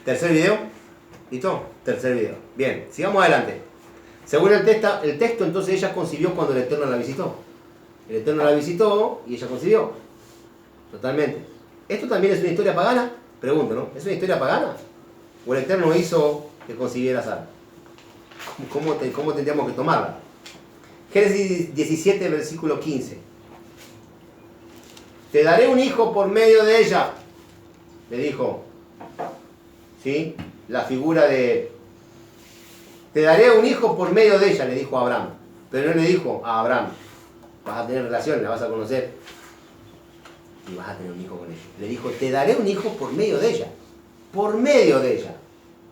¿Tercer video? ¿Listo? Tercer video. Bien, sigamos adelante. Según el texto, entonces ella concibió cuando el Eterno la visitó. El Eterno la visitó y ella concibió. Totalmente. ¿Esto también es una historia pagana? Pregunto, ¿no? ¿Es una historia pagana? ¿O el Eterno hizo que concibiera a Sara? ¿Cómo tendríamos que tomarla? Génesis 17, versículo 15. Te daré un hijo por medio de ella, le dijo. ¿Sí? La figura de... Te daré un hijo por medio de ella, le dijo a Abraham. Pero no le dijo a Abraham, vas a tener relación, la vas a conocer y vas a tener un hijo con ella. Le dijo, te daré un hijo por medio de ella. Por medio de ella.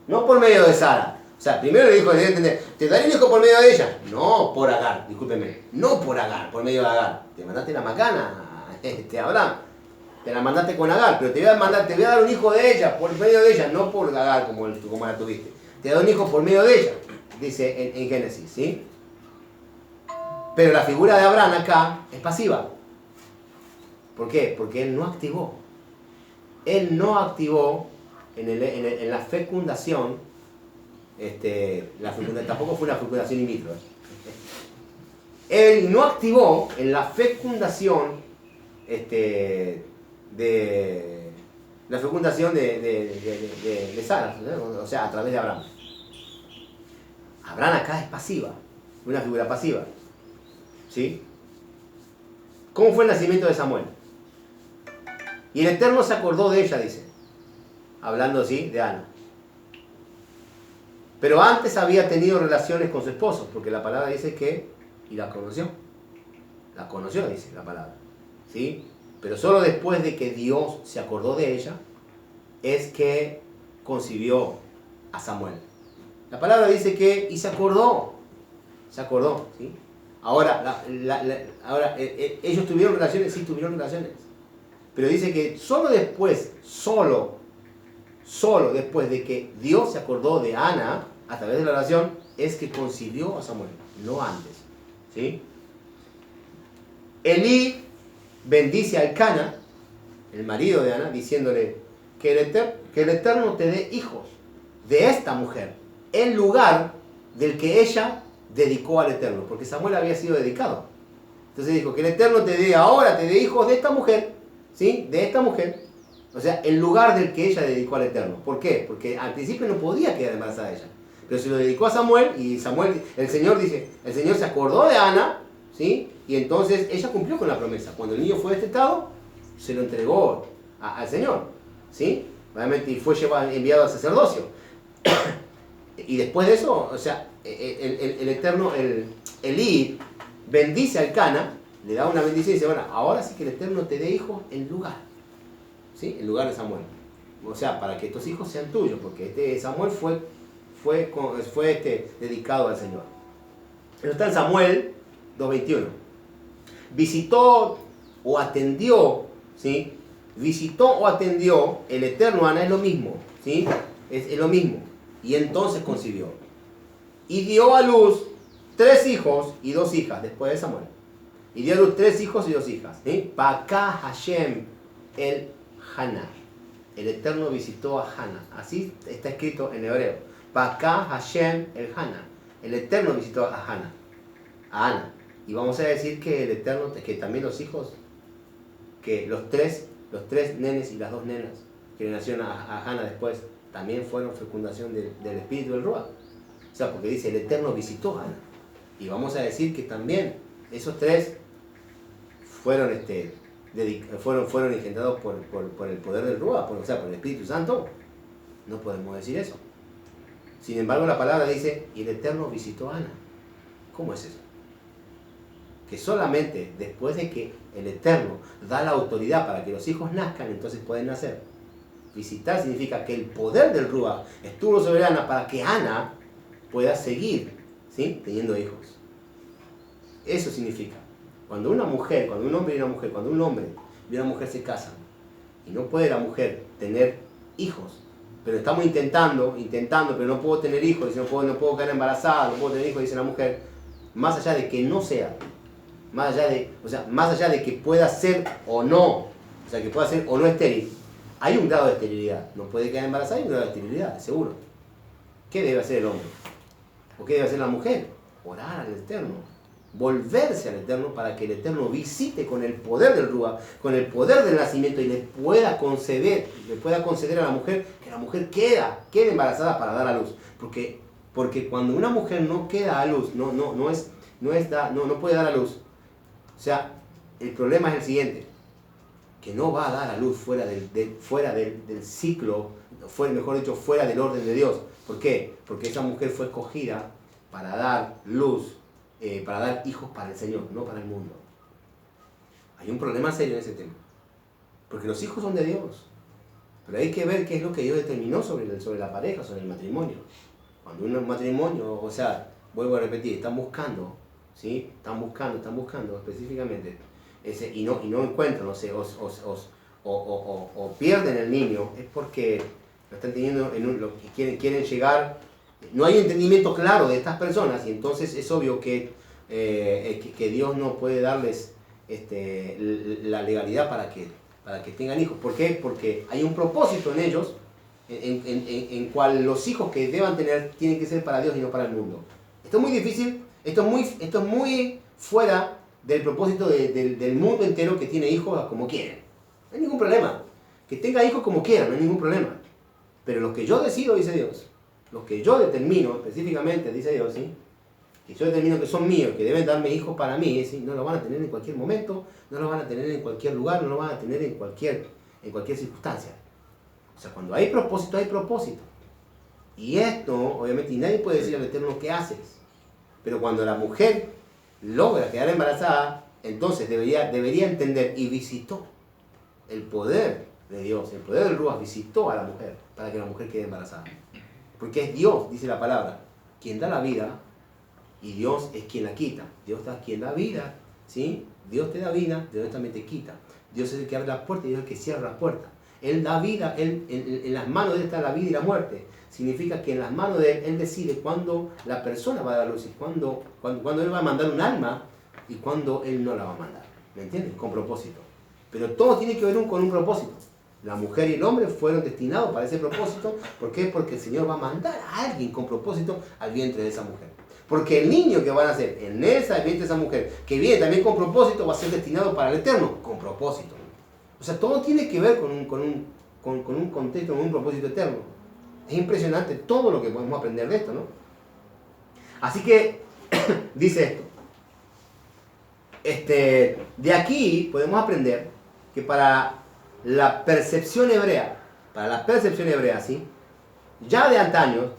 No por medio de Sara. O sea, primero le dijo, debe entender, te daré un hijo por medio de ella. No por Agar, discúlpeme. No por Agar, por medio de Agar. Te mandaste la macana, Abraham. Te la mandaste con Agar, pero te voy a dar un hijo de ella, por medio de ella, no por Agar como la tuviste. Te da un hijo por medio de ella, dice en Génesis, ¿sí? Pero la figura de Abraham acá es pasiva. ¿Por qué? Porque él no activó. Él no activó en la fecundación, tampoco fue una fecundación in vitro. Él no activó en la fecundación de Sara, ¿no? O sea, a través de Abraham. Abraham acá es pasiva, una figura pasiva. ¿Sí? ¿Cómo fue el nacimiento de Samuel? Y el Eterno se acordó de ella, dice, hablando así de Ana. Pero antes había tenido relaciones con su esposo, porque la palabra dice que, y la conoció. La conoció, dice la palabra. ¿Sí? Pero solo después de que Dios se acordó de ella, es que concibió a Samuel. La palabra dice que, y se acordó, ¿sí? Ahora, ellos tuvieron relaciones, sí tuvieron relaciones. Pero dice que solo después de que Dios se acordó de Ana, a través de la oración, es que concibió a Samuel, no antes. ¿Sí? Elí bendice a Elcana, el marido de Ana, diciéndole que el Eterno te dé hijos de esta mujer, en lugar del que ella dedicó al Eterno, porque Samuel había sido dedicado. Entonces dijo, que el Eterno te dé hijos de esta mujer, ¿sí? De esta mujer, o sea, en lugar del que ella dedicó al Eterno. ¿Por qué? Porque al principio no podía quedar embarazada ella, pero se lo dedicó a Samuel, y Samuel, el Señor se acordó de Ana, ¿sí? Y entonces ella cumplió con la promesa. Cuando el niño fue destetado, se lo entregó al Señor, ¿sí? Obviamente, y fue enviado al sacerdocio. Y después de eso, o sea, el Eterno, Elí, bendice a Elcana, le da una bendición y dice, bueno, ahora sí que el Eterno te dé hijos en lugar, ¿sí? En lugar de Samuel. O sea, para que estos hijos sean tuyos, porque Samuel fue dedicado al Señor. Eso está en Samuel 2:21. Visitó o atendió, ¿sí? Visitó o atendió el Eterno a Ana, es lo mismo, ¿sí? Es lo mismo. Y entonces concibió. Y dio a luz 3 hijos y 2 hijas después de Samuel. Y dio a luz 3 hijos y 2 hijas. ¿Sí? Baka Hashem el Hana. El Eterno visitó a Hana. Así está escrito en hebreo. Baka Hashem el Hana. El Eterno visitó a Hana. A Ana. Y vamos a decir que el Eterno, que también los hijos, que los tres nenes y las 2 nenas que le nacieron a Hana después, también fueron fecundación del espíritu del Ruach. O sea, porque dice, el Eterno visitó a Ana. Y vamos a decir que también esos 3 fueron engendrados por el poder del Ruach, o sea, por el Espíritu Santo. No podemos decir eso. Sin embargo, la palabra dice, y el Eterno visitó a Ana. ¿Cómo es eso? Que solamente después de que el Eterno da la autoridad para que los hijos nazcan, entonces pueden nacer. Visitar significa que el poder del Ruach estuvo sobre Ana para que Ana pueda seguir, ¿sí? Teniendo hijos. Eso significa. Cuando un hombre y una mujer se casan y no puede la mujer tener hijos, pero estamos intentando, pero no puedo tener hijos, dice, no puedo quedar embarazada, no puedo tener hijos, dice la mujer, más allá de que no sea, más allá de que pueda ser o no, o sea, que pueda ser o no estéril, hay un grado de esterilidad. No puede quedar embarazada, hay un grado de esterilidad, seguro. ¿Qué debe hacer el hombre? ¿O qué debe hacer la mujer? Orar al Eterno. Volverse al Eterno para que el Eterno visite con el poder del Ruach, con el poder del nacimiento y le pueda conceder a la mujer que la mujer quede embarazada para dar a luz. Porque cuando una mujer no queda a luz, no puede dar a luz, o sea, el problema es el siguiente, que no va a dar a luz fuera del ciclo, mejor dicho, fuera del orden de Dios. ¿Por qué? Porque esa mujer fue escogida para dar luz, para dar hijos para el Señor, no para el mundo. Hay un problema serio en ese tema. Porque los hijos son de Dios. Pero hay que ver qué es lo que Dios determinó sobre la pareja, sobre el matrimonio. Cuando un matrimonio, o sea, vuelvo a repetir, están buscando, ¿sí? Están buscando específicamente, y no encuentran, no sé, o pierden el niño, es porque lo están teniendo lo que quieren llegar. No hay entendimiento claro de estas personas y entonces es obvio que Dios no puede darles la legalidad para que tengan hijos. ¿Por qué? Porque hay un propósito en ellos en cual los hijos que deban tener tienen que ser para Dios y no para el mundo. Esto es muy difícil, esto es muy fuera del propósito del mundo entero que tiene hijos como quieren. No hay ningún problema. Que tenga hijos como quieran, no hay ningún problema. Pero los que yo decido, dice Dios, los que yo determino específicamente, dice Dios, ¿sí? Que yo determino que son míos, que deben darme hijos para mí, ¿sí? No los van a tener en cualquier momento, no los van a tener en cualquier lugar, no los van a tener en cualquier circunstancia. O sea, cuando hay propósito, hay propósito. Y esto, obviamente, y nadie puede decir al Eterno qué haces. Pero cuando la mujer logra quedar embarazada, entonces debería entender, y visitó el poder de Dios, el poder del Ruach visitó a la mujer para que la mujer quede embarazada. Porque es Dios, dice la palabra, quien da la vida y Dios es quien la quita. Dios es quien da vida, ¿sí? Dios te da vida, Dios también te quita. Dios es el que abre las puertas y Dios es el que cierra las puertas. Él da vida, en las manos de Él está la vida y la muerte. Significa que en las manos de Él decide cuándo la persona va a dar luz y cuándo Él va a mandar un alma y cuándo Él no la va a mandar. ¿Me entiendes? Con propósito. Pero todo tiene que ver con un propósito. La mujer y el hombre fueron destinados para ese propósito. ¿Por qué? Porque el Señor va a mandar a alguien con propósito al vientre de esa mujer. Porque el niño que van a nacer en ese vientre de esa mujer, que viene también con propósito, va a ser destinado para el Eterno, con propósito. O sea, todo tiene que ver con un contexto, con un propósito eterno. Es impresionante todo lo que podemos aprender de esto, ¿no? Así que, dice esto. De aquí podemos aprender que para la percepción hebrea, ¿sí? Ya de antaño,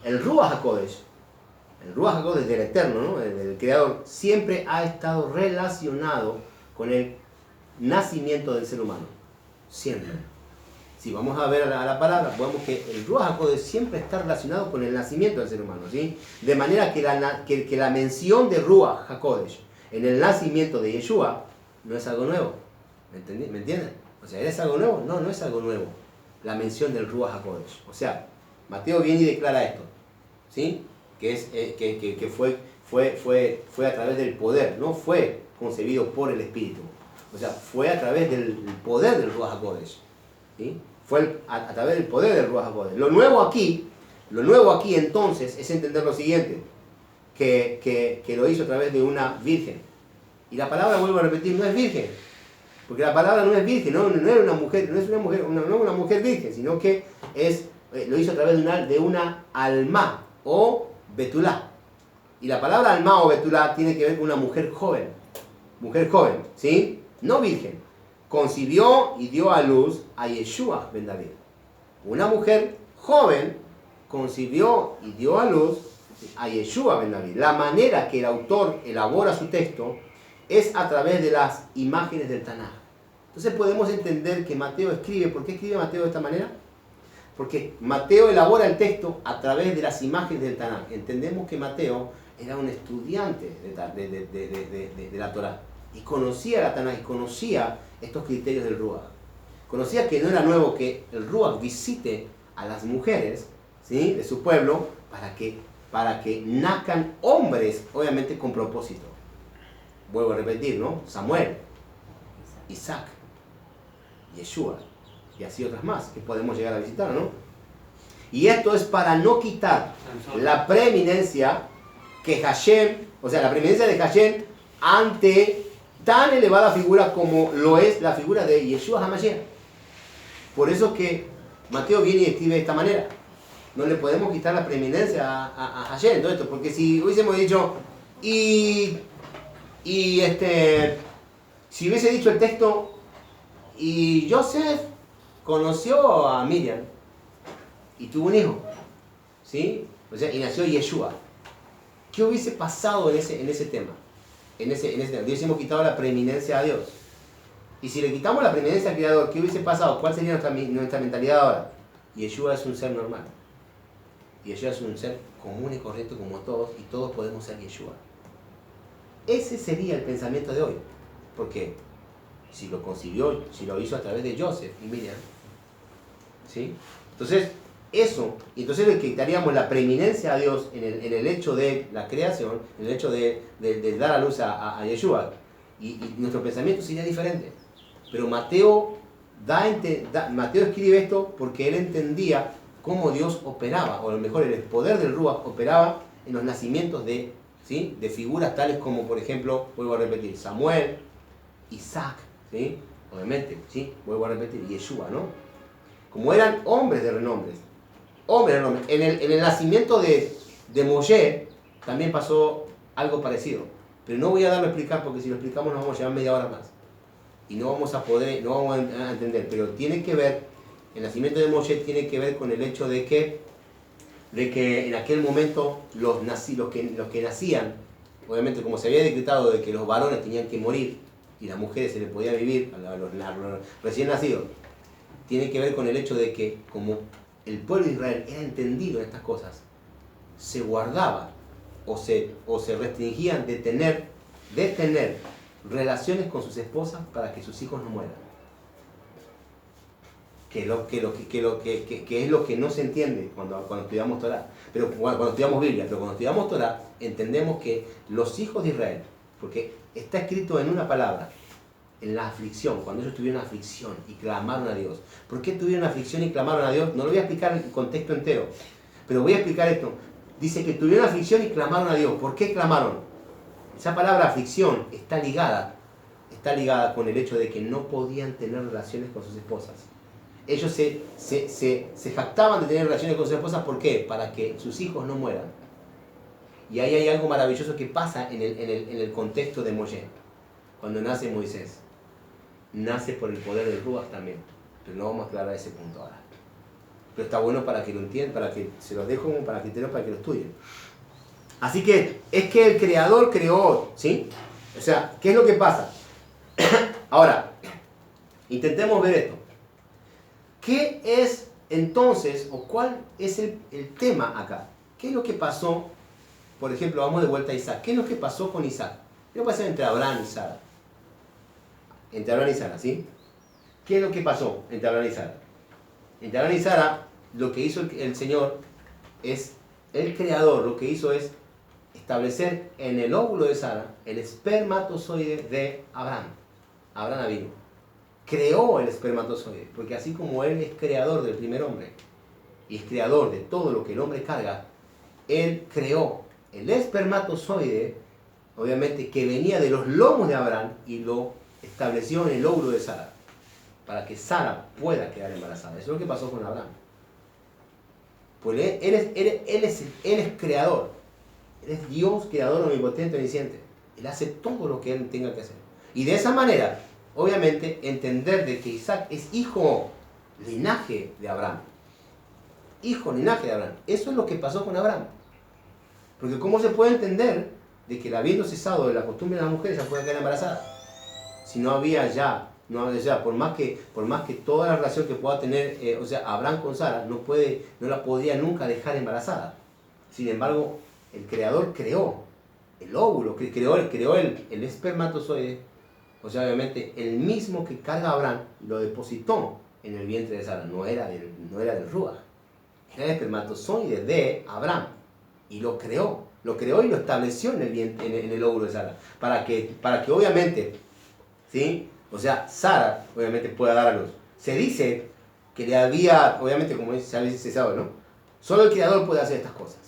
el Ruach HaKodesh del Eterno, ¿no? del Creador, siempre ha estado relacionado con el nacimiento del ser humano. Siempre. Si vamos a ver a la palabra, vemos que el Ruach HaKodesh siempre está relacionado con el nacimiento del ser humano, ¿sí? De manera que la mención de Ruach HaKodesh en el nacimiento de Yeshua no es algo nuevo. ¿Me entienden? O sea, ¿es algo nuevo? No, no es algo nuevo. La mención del Ruach HaKodesh. O sea, Mateo viene y declara esto, ¿sí? Que fue a través del poder, no fue concebido por el Espíritu. O sea, fue a través del poder del Ruach HaKodesh, ¿sí? Fue a través del poder del Ruach HaKodesh. Lo nuevo aquí entonces es entender lo siguiente, que lo hizo a través de una virgen. Y la palabra, vuelvo a repetir, no es virgen. Porque la palabra no es virgen, no era una mujer, no es una mujer virgen, sino que lo hizo a través de una alma o betulá. Y la palabra alma o betulá tiene que ver con una mujer joven, ¿sí? No virgen. Concibió y dio a luz a Yeshua ben David. Una mujer joven concibió y dio a luz a Yeshua ben David. La manera que el autor elabora su texto es a través de las imágenes del Tanaj. Entonces podemos entender que Mateo escribe. ¿Por qué escribe Mateo de esta manera? Porque Mateo elabora el texto a través de las imágenes del Tanaj. Entendemos que Mateo era un estudiante de la Torá. Y conocía la Tanaj y conocía estos criterios del Ruach. Conocía que no era nuevo que el Ruach visite a las mujeres, ¿sí? de su pueblo para que nazcan hombres, obviamente con propósito. Vuelvo a repetir, ¿no? Samuel, Isaac, Yeshua. y así otras más que podemos llegar a visitar, ¿no? Y esto es para no quitar la preeminencia que Hashem, o sea, la preeminencia de Hashem ante tan elevada figura como lo es la figura de Yeshua HaMashiach. Por eso es que Mateo viene y escribe de esta manera. No le podemos quitar la preeminencia a Hashem en todo esto, porque si hubiésemos dicho, si hubiese dicho el texto, y Joseph conoció a Miriam y tuvo un hijo, ¿sí? O sea, y nació Yeshua. ¿Qué hubiese pasado en ese tema? En ese tema. Le hubiésemos quitado la preeminencia a Dios. Y si le quitamos la preeminencia al Creador, ¿qué hubiese pasado? ¿Cuál sería nuestra mentalidad ahora? Yeshua es un ser normal. Yeshua es un ser común y correcto como todos, y todos podemos ser Yeshua. Ese sería el pensamiento de hoy. Porque si lo concibió, si lo hizo a través de Joseph y Miriam, ¿sí? Entonces, entonces le quitaríamos la preeminencia a Dios en el hecho de la creación, en el hecho de dar a luz a Yeshua. Y nuestro pensamiento sería diferente. Pero Mateo escribe esto porque él entendía cómo Dios operaba, o a lo mejor el poder del Ruach operaba en los nacimientos de figuras tales como, por ejemplo, vuelvo a repetir, Samuel, Isaac, ¿sí? Obviamente, ¿sí? Vuelvo a repetir, Yeshua, ¿no? Como eran hombres de renombre. En el nacimiento de Moshe también pasó algo parecido. Pero no voy a darlo a explicar porque si lo explicamos nos vamos a llevar media hora más. Y no vamos a entender. Pero tiene que ver, el nacimiento de Moshe tiene que ver con el hecho de que en aquel momento los que nacían, obviamente como se había decretado de que los varones tenían que morir y las mujeres se les podía vivir a los recién nacidos, tiene que ver con el hecho de que como el pueblo de Israel era entendido en estas cosas, se guardaba o se restringían de tener relaciones con sus esposas para que sus hijos no mueran. Que es lo que no se entiende cuando estudiamos Torah, pero cuando estudiamos Biblia, pero cuando estudiamos Torah entendemos que los hijos de Israel, porque está escrito en una palabra, en la aflicción, cuando ellos tuvieron aflicción y clamaron a Dios. ¿Por qué tuvieron aflicción y clamaron a Dios? No lo voy a explicar en el contexto entero, pero voy a explicar esto. Dice que tuvieron aflicción y clamaron a Dios. ¿Por qué clamaron? Esa palabra aflicción está ligada con el hecho de que no podían tener relaciones con sus esposas. Ellos se jactaban de tener relaciones con sus esposas, ¿por qué? Para que sus hijos no mueran. Y ahí hay algo maravilloso que pasa en el contexto de Moshe. Cuando nace Moisés, nace por el poder del Ruach también. Pero no vamos a aclarar ese punto ahora. Pero está bueno para que lo entiendan, para que se los dejo como para criterios para que lo estudien. Así que es que el Creador creó, ¿sí? O sea, ¿qué es lo que pasa? Ahora, intentemos ver esto. ¿Qué es entonces, o cuál es el tema acá? ¿Qué es lo que pasó? Por ejemplo, vamos de vuelta a Isaac. ¿Qué es lo que pasó con Isaac? ¿Qué pasa entre Abraham y Sara? Entre Abraham y Sara, ¿sí? ¿Qué es lo que pasó entre Abraham y Sara? Entre Abraham y Sara, lo que hizo el Señor es, el Creador, lo que hizo es establecer en el óvulo de Sara el espermatozoide de Abraham. Abraham vino. Creó el espermatozoide, porque así como él es creador del primer hombre y es creador de todo lo que el hombre carga, él creó el espermatozoide, obviamente que venía de los lomos de Abraham, y lo estableció en el óvulo de Sara, para que Sara pueda quedar embarazada. Eso es lo que pasó con Abraham. Pues él es creador, él es Dios creador omnipotente, omnisciente. Él hace todo lo que él tenga que hacer. Y de esa manera, obviamente, entender de que Isaac es hijo, linaje de Abraham. Hijo, linaje de Abraham. Eso es lo que pasó con Abraham. Porque ¿cómo se puede entender de que habiendo cesado de la costumbre de las mujeres ya pueda quedar embarazada? Si no había ya, por más que toda la relación que pueda tener, Abraham con Sara, no la podría nunca dejar embarazada. Sin embargo, el Creador creó el óvulo, creó el espermatozoide, o sea, obviamente, el mismo que carga a Abraham, lo depositó en el vientre de Sara. No era del Ruach, era el espermatozoide de Abraham. Y lo creó y lo estableció en el óvulo de Sara. Para que obviamente, ¿sí? O sea, Sara, obviamente, pueda dar a luz. Se dice que le había, obviamente como se sabe, ¿no? Solo el Creador puede hacer estas cosas.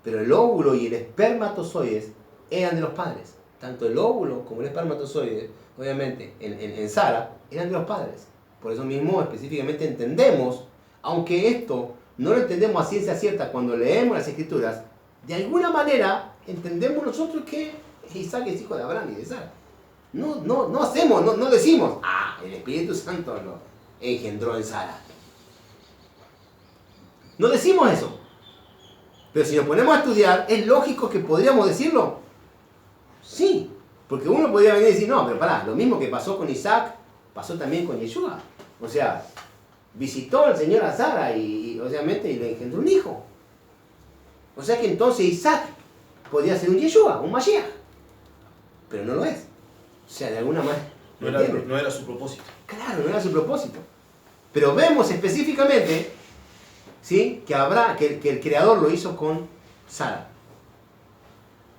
Pero el óvulo y el espermatozoide eran de los padres. Tanto el óvulo como el espermatozoide, obviamente, en Sara, eran de los padres. Por eso mismo específicamente entendemos, aunque esto no lo entendemos a ciencia cierta cuando leemos las Escrituras, de alguna manera entendemos nosotros que Isaac es hijo de Abraham y de Sara. No decimos, el Espíritu Santo lo engendró en Sara. No decimos eso. Pero si nos ponemos a estudiar, ¿es lógico que podríamos decirlo? Sí. Porque uno podría venir y decir, no, pero pará, lo mismo que pasó con Isaac, pasó también con Yeshua. O sea, visitó al Señor a Sara y obviamente le engendró un hijo. O sea que entonces Isaac podría ser un Yeshua, un Mashiach. Pero no lo es. O sea, de alguna manera. No era su propósito. Claro, no era su propósito. Pero vemos específicamente, ¿sí?, que el Creador lo hizo con Sara,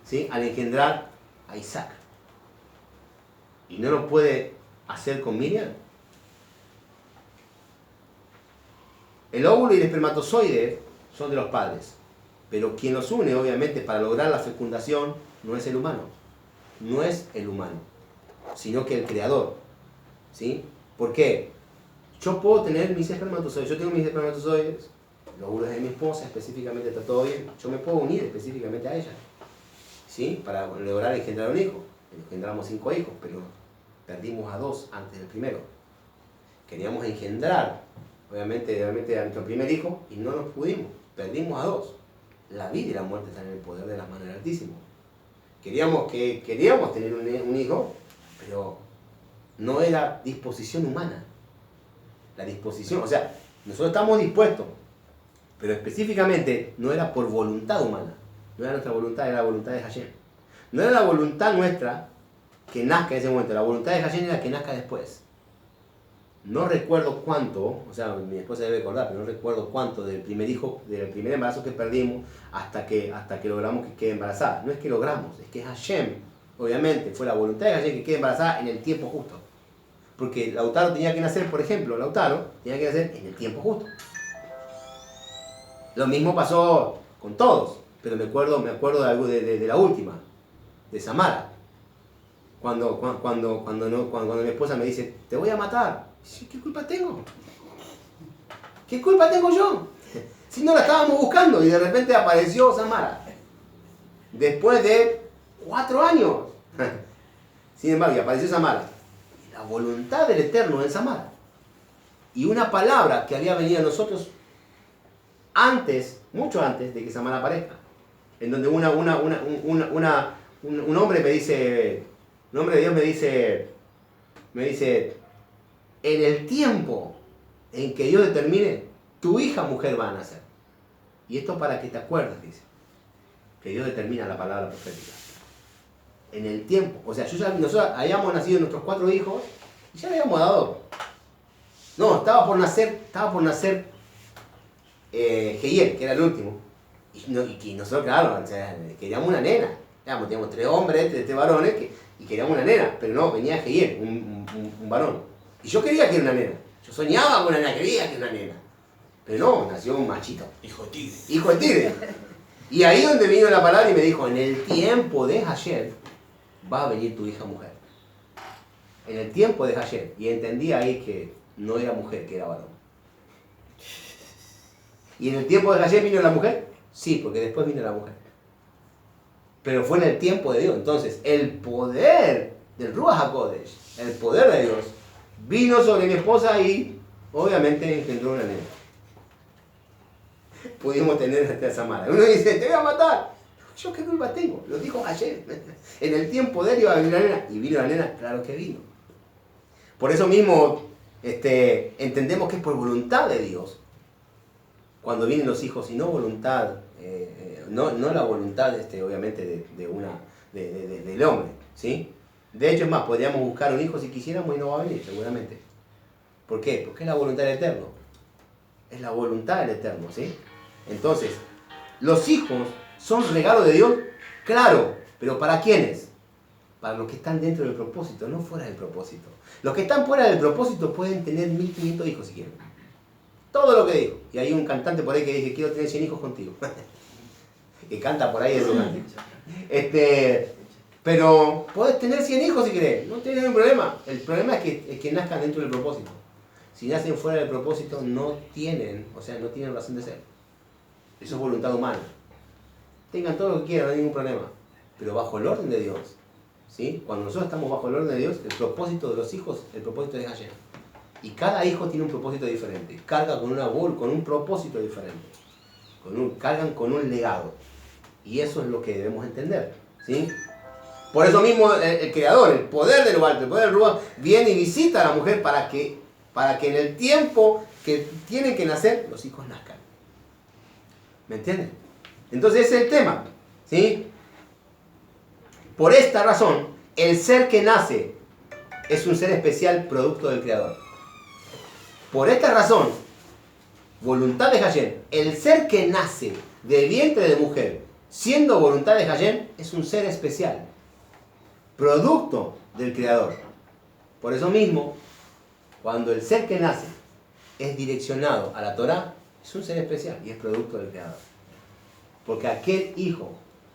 ¿sí?, al engendrar a Isaac. Y no lo puede hacer con Miriam. El óvulo y el espermatozoide son de los padres. Pero quien los une, obviamente, para lograr la fecundación, no es el humano. No es el humano, sino que el Creador. ¿Sí? ¿Por qué? Yo puedo tener mis espermatozoides. Yo tengo mis espermatozoides. Los óvulos de mi esposa, específicamente, está todo bien. Yo me puedo unir específicamente a ella. ¿Sí? Para lograr engendrar un hijo. Engendramos 5 hijos, pero perdimos a 2 antes del primero. Queríamos engendrar, obviamente a nuestro primer hijo y no nos pudimos. Perdimos a 2. La vida y la muerte están en el poder de las manos del Altísimo. Queríamos tener un hijo, pero no era disposición humana. La disposición, o sea, nosotros estamos dispuestos, pero específicamente no era por voluntad humana. No era nuestra voluntad, era la voluntad de Hashem. No era la voluntad nuestra que nazca en ese momento, la voluntad de Hashem era que nazca después. No recuerdo cuánto, o sea, mi esposa debe recordar, pero no recuerdo cuánto del primer hijo, del primer embarazo que perdimos hasta que logramos que quede embarazada. No es que logramos, es que Hashem, obviamente, fue la voluntad de Hashem que quede embarazada en el tiempo justo. Porque Lautaro tenía que nacer, por ejemplo, Lautaro tenía que nacer en el tiempo justo. Lo mismo pasó con todos, pero me acuerdo de algo de la última, de Samara. Cuando mi esposa me dice, te voy a matar. ¿Qué culpa tengo? ¿Qué culpa tengo yo? Si no la estábamos buscando y de repente apareció Samara. Después de 4 años. Sin embargo, y apareció Samara. La voluntad del Eterno en Samara. Y una palabra que había venido a nosotros antes, mucho antes de que Samara aparezca. En donde un hombre me dice, un hombre de Dios me dice, en el tiempo en que Dios determine, tu hija mujer va a nacer. Y esto para que te acuerdes, dice, que Dios determina la palabra profética. En el tiempo, o sea, nosotros habíamos nacido nuestros 4 hijos y ya le habíamos dado. No, estaba por nacer Geiel, que era el último. Y nosotros, claro, o sea, queríamos una nena. Teníamos 3 hombres, 3 varones, y queríamos una nena, pero no, venía Geiel, un varón. Y yo quería que era una nena. Yo soñaba con una nena, quería que era una nena. Pero no, nació un machito. Hijo de tigre. Hijo de tigre. Y ahí donde vino la palabra y me dijo, en el tiempo de Hashem va a venir tu hija mujer. En el tiempo de Hashem. Y entendí ahí que no era mujer, que era varón. ¿Y en el tiempo de Hashem vino la mujer? Sí, porque después vino la mujer. Pero fue en el tiempo de Dios. Entonces, el poder del Ruach HaKodesh, el poder de Dios, vino sobre mi esposa y obviamente engendró una nena. Pudimos tener a Samara. Uno dice, te voy a matar. ¿Yo qué culpa tengo? Lo dijo ayer. En el tiempo de él iba a venir la nena. Y vino la nena, claro que vino. Por eso mismo entendemos que es por voluntad de Dios cuando vienen los hijos y no voluntad, no la voluntad obviamente del hombre. ¿Sí? De hecho, es más, podríamos buscar un hijo si quisiéramos y no va a venir, seguramente. ¿Por qué? Porque es la voluntad del Eterno. Es la voluntad del Eterno, ¿sí? Entonces, los hijos son regalo de Dios, claro, pero ¿para quiénes? Para los que están dentro del propósito, no fuera del propósito. Los que están fuera del propósito pueden tener 1500 hijos si quieren. Todo lo que dijo. Y hay un cantante por ahí que dice, quiero tener 100 hijos contigo. Que canta por ahí ese cante. Pero podés tener 100 hijos si querés, no tenés ningún problema. El problema es que nazcan dentro del propósito. Si nacen fuera del propósito, no tienen razón de ser. Eso es voluntad humana. Tengan todo lo que quieran, no hay ningún problema. Pero bajo el orden de Dios. ¿Sí? Cuando nosotros estamos bajo el orden de Dios, el propósito de los hijos, el propósito es Hashem. Y cada hijo tiene un propósito diferente. Carga con un propósito diferente. Cargan con un legado. Y eso es lo que debemos entender. ¿Sí? Por eso mismo el Creador, el poder del Alto, el poder del Ruach, viene y visita a la mujer para que en el tiempo que tienen que nacer, los hijos nazcan. ¿Me entienden? Entonces ese es el tema. ¿Sí? Por esta razón, el ser que nace es un ser especial producto del Creador. Por esta razón, voluntad de Hashem, el ser que nace de vientre de mujer, siendo voluntad de Hashem, es un ser especial, producto del Creador. Por eso mismo, cuando el ser que nace es direccionado a la Torá, es un ser especial y es producto del Creador. Porque aquel hijo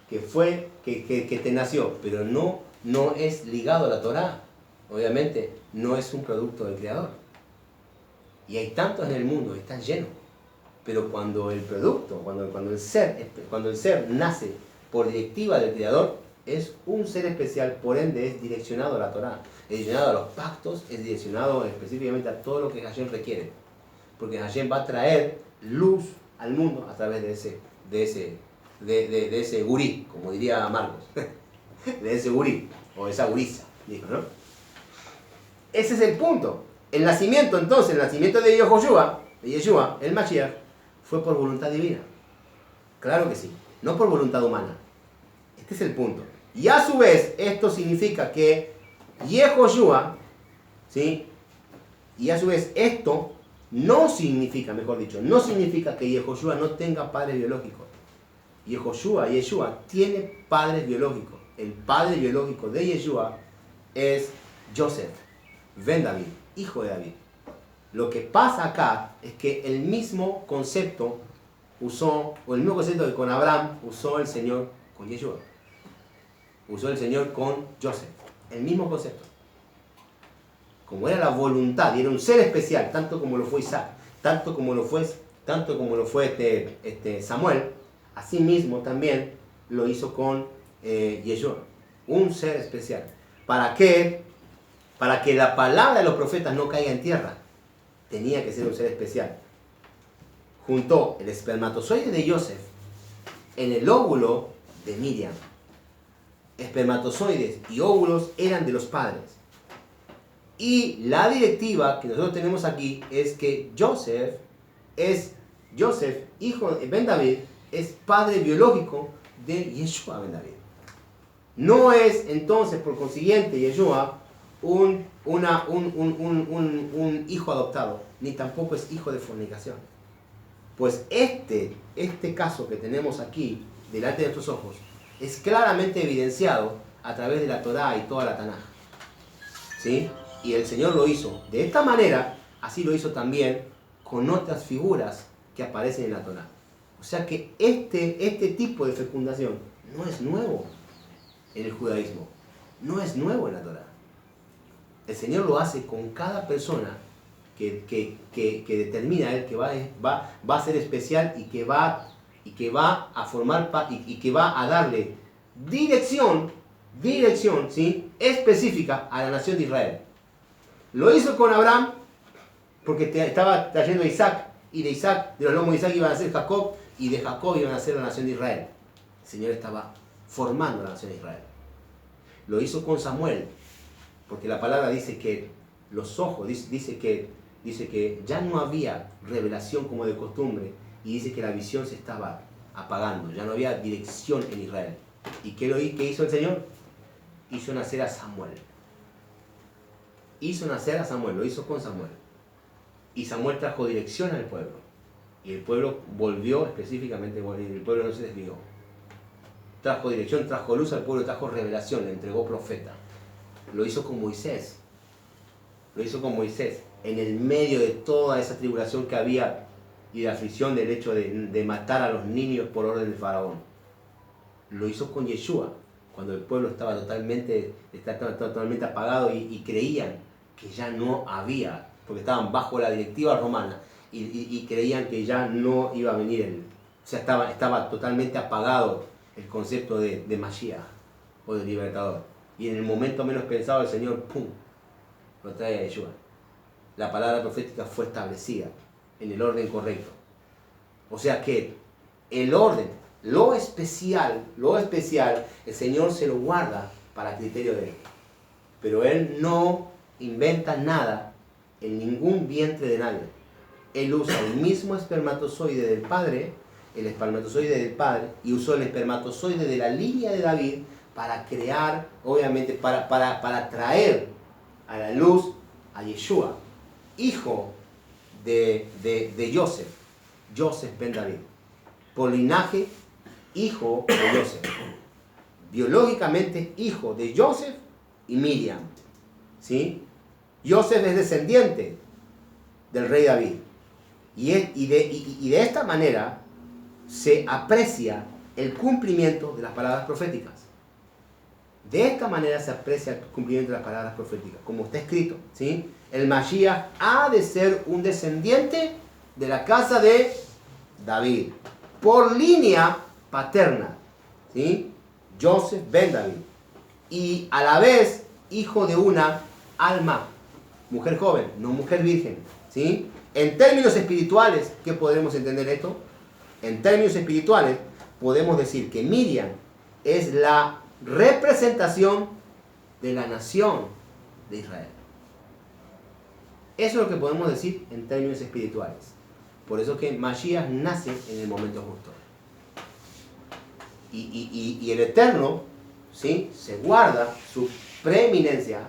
que te nació, pero no es ligado a la Torá, obviamente no es un producto del Creador. Y hay tantos en el mundo, está lleno. Pero cuando el producto, cuando el ser nace por directiva del Creador, es un ser especial, por ende es direccionado a la Torá, es direccionado a los pactos, es direccionado específicamente a todo lo que Hashem requiere. Porque Hashem va a traer luz al mundo a través de ese gurí, como diría Marcos, de ese gurí, o esa gurisa, dijo, ¿no? Ese es el punto. El nacimiento de Yeshua, el Mashiach, fue por voluntad divina. Claro que sí, no por voluntad humana. Este es el punto. Y a su vez, esto significa que Yehoshua, ¿sí? Y a su vez, esto no significa que Yehoshua no tenga padre biológico. Yeshua tiene padres biológicos. El padre biológico de Yeshua es Joseph, ben David, hijo de David. Lo que pasa acá es que el mismo concepto que con Abraham usó el Señor con Yeshua. Usó el Señor con Joseph. El mismo concepto. Como era la voluntad y era un ser especial, tanto como lo fue Isaac, tanto como lo fue Samuel, así mismo también lo hizo con Yeshua. Un ser especial. ¿Para qué? Para que la palabra de los profetas no caiga en tierra. Tenía que ser un ser especial. Juntó el espermatozoide de Joseph en el óvulo de Miriam. Espermatozoides y óvulos eran de los padres. Y la directiva que nosotros tenemos aquí es que Joseph, hijo de Ben David, es padre biológico de Yeshua Ben David. No es entonces, por consiguiente, Yeshua un hijo adoptado, ni tampoco es hijo de fornicación. Pues este caso que tenemos aquí, delante de nuestros ojos, es claramente evidenciado a través de la Torá y toda la Tanaj. ¿Sí? Y el Señor lo hizo de esta manera, así lo hizo también con otras figuras que aparecen en la Torá. O sea que este tipo de fecundación no es nuevo en el judaísmo, no es nuevo en la Torá. El Señor lo hace con cada persona que determina Él que va a ser especial y que va a formar y que va a darle dirección, ¿sí? Específica a la nación de Israel. Lo hizo con Abraham porque estaba trayendo a Isaac, y de los lomos de Isaac iban a ser Jacob, y de Jacob iban a ser la nación de Israel. El Señor estaba formando la nación de Israel. Lo hizo con Samuel, porque la palabra dice que los ojos, dice que ya no había revelación como de costumbre, y dice que la visión se estaba apagando, ya no había dirección en Israel. ¿Y qué hizo el Señor? Hizo nacer a Samuel. Lo hizo con Samuel. Y Samuel trajo dirección al pueblo. Y el pueblo volvió, específicamente, el pueblo no se desvió. Trajo dirección, trajo luz al pueblo, trajo revelación, le entregó profeta. Lo hizo con Moisés. en el medio de toda esa tribulación que había y de aflicción del hecho de matar a los niños por orden del faraón. Lo hizo con Yeshua, cuando el pueblo estaba totalmente apagado y creían que ya no había, porque estaban bajo la directiva romana y creían que ya no iba a venir o sea, estaba totalmente apagado el concepto de Mashiach o de libertador. Y en el momento menos pensado el Señor, ¡pum!, lo trae a Yeshua. La palabra profética fue establecida en el orden correcto. O sea que el orden, lo especial, el Señor se lo guarda para criterio de Él. Pero Él no inventa nada en ningún vientre de nadie. Él usa el mismo espermatozoide del Padre, y usó el espermatozoide de la línea de David para crear, obviamente, para traer a la luz a Yeshua, hijo de Joseph ben David. Por linaje, hijo de Joseph. Biológicamente, hijo de Joseph y Miriam. ¿Sí? Joseph es descendiente del rey David. Y de esta manera se aprecia el cumplimiento de las palabras proféticas. De esta manera se aprecia el cumplimiento de las palabras proféticas, como está escrito, ¿sí? El Mashiach ha de ser un descendiente de la casa de David, por línea paterna, ¿sí? Joseph ben David, y a la vez hijo de una alma, mujer joven, no mujer virgen, ¿sí? En términos espirituales, ¿qué podemos entender esto? En términos espirituales, podemos decir que Miriam es la representación de la nación de Israel. Eso es lo que podemos decir en términos espirituales. Por eso que Mashiach nace en el momento justo. Y el Eterno, ¿sí?, se guarda su preeminencia,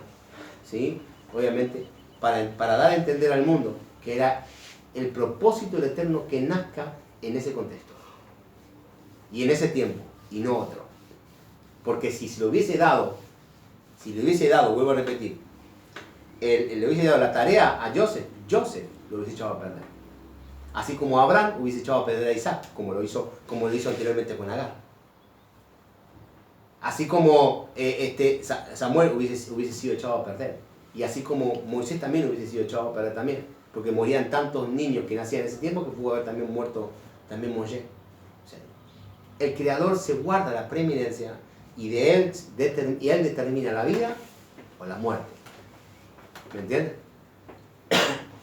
¿sí?, obviamente, para dar a entender al mundo que era el propósito del Eterno que nazca en ese contexto y en ese tiempo y no otro. Porque si le hubiese dado, vuelvo a repetir, le hubiese dado la tarea a Joseph lo hubiese echado a perder. Así como Abraham hubiese echado a perder a Isaac, como lo hizo anteriormente con Agar. Así como Samuel hubiese sido echado a perder. Y así como Moisés también hubiese sido echado a perder también. Porque morían tantos niños que nacían en ese tiempo que pudo haber también muerto también Moisés. O sea, el Creador se guarda la preeminencia y él determina la vida o la muerte. ¿Me entiendes?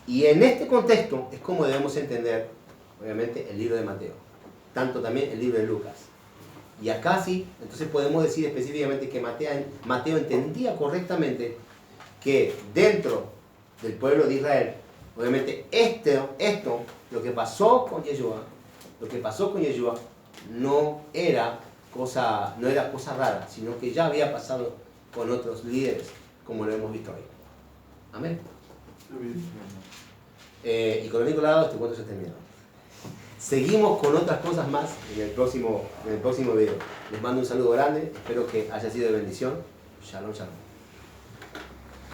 Y en este contexto es como debemos entender, obviamente, el libro de Mateo. Tanto también el libro de Lucas. Y acá sí, entonces podemos decir específicamente que Mateo entendía correctamente que dentro del pueblo de Israel, obviamente esto, lo que pasó con Yeshua, no era cosa rara, sino que ya había pasado con otros líderes, como lo hemos visto hoy. Amén. Y con el único lado, este cuento se terminó. Seguimos con otras cosas más en el próximo video. Les mando un saludo grande, espero que haya sido de bendición. Shalom, shalom.